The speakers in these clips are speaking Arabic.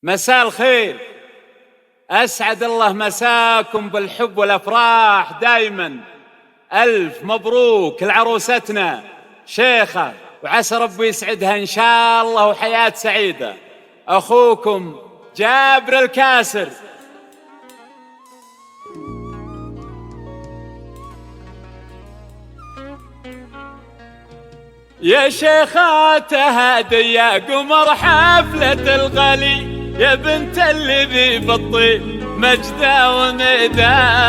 مساء الخير، أسعد الله مساكم بالحب والأفراح دايما. ألف مبروك لعروستنا شيخة، وعسى ربي يسعدها إن شاء الله وحياة سعيدة. أخوكم جابر الكاسر. يا شيخة تهادي يا قمر حفلة الغالي، يا بنت الذي بالطيب مجدة وميدان.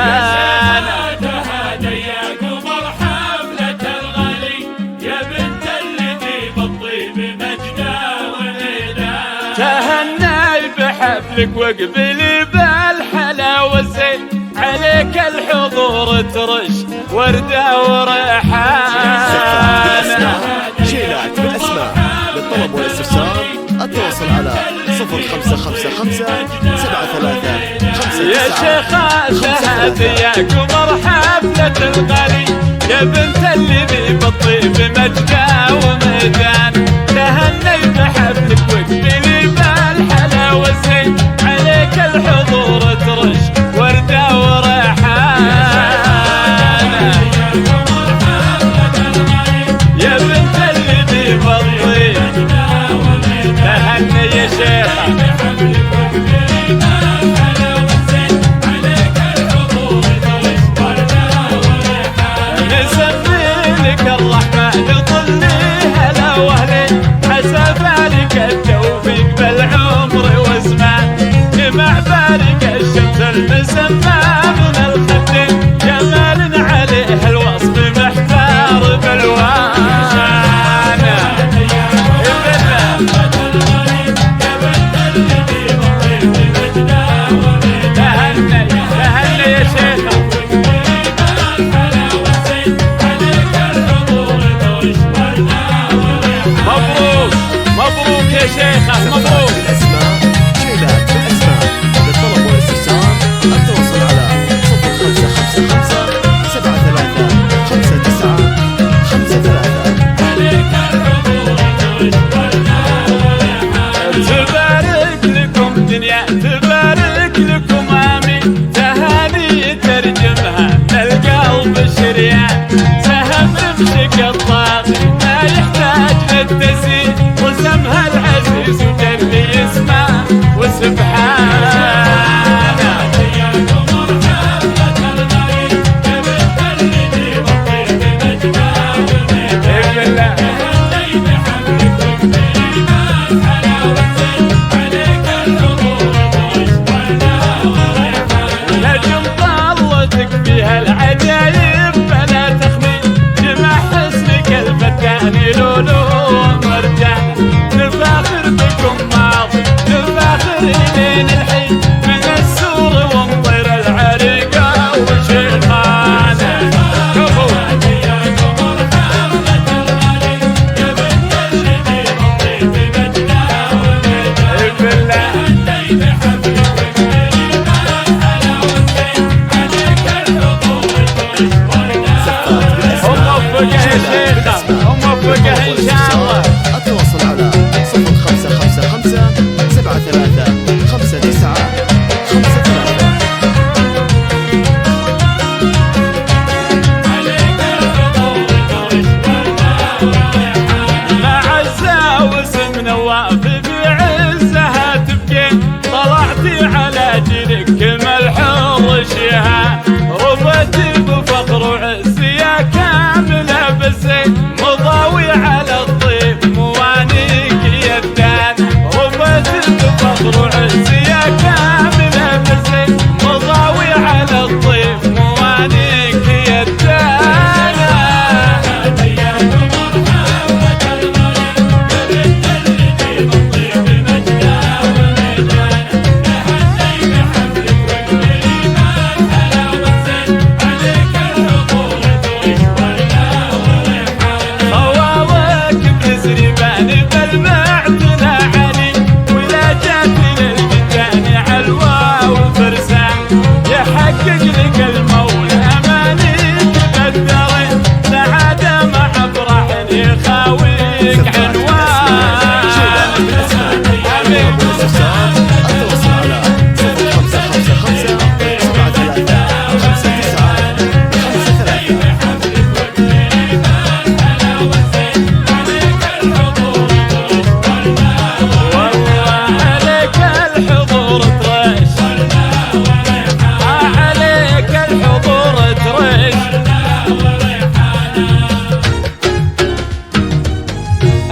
يا شيخة تهادي يا قمر حفلة الغالي، يا بنت الذي بالطيب مجدة وميدان. تهني بحفلك واقبلي بالحلا والزين، عليك الحضور ترش وردة وريحان. شيلات بالأسماء للطلب والاستفسار التواصل على 0555 73 يا شيخة تهادي يا قمر حفلة الغالي، يا بنت الذي بالطيب مجدة وميدان. تهني بحفلك واقبلي بالحلا والزين، عليك الحضور ترش وردة وريحان. يا بنت الذي بالطيب تهني يا شيخة. الرحمن يطلي هلا واهلين، حسب بالك التوفيق بالعمر وزمان، جمع بالك الشمس المسمى من الخدين، جمال عليه الوصف محتار بالوان. تهني يا شيخة. مبروك يا شيخة، مبروك. بالأسماء شيلات بالأسماء للطلب والاستفسار التواصل على 0555 73 59 53. تبارك لكم دنيا، تبارك لكم آمين، تهاني ترجمها من القلب شريان. سهم رمشك الطاغي ما يحتاج للتزيين، وسمها العزيز وجلي اسمه وسبحانه. نجم طلتك فيها العجايب فلا تخمين، جمع حسنك الفتاني لولو ومرجان. نفاخر بكم ماضي، نفاخر إلين الحين،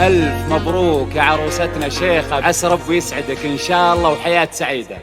ألف مبروك يا عروستنا شيخة، عسى ربي يسعدك إن شاء الله وحياة سعيدة.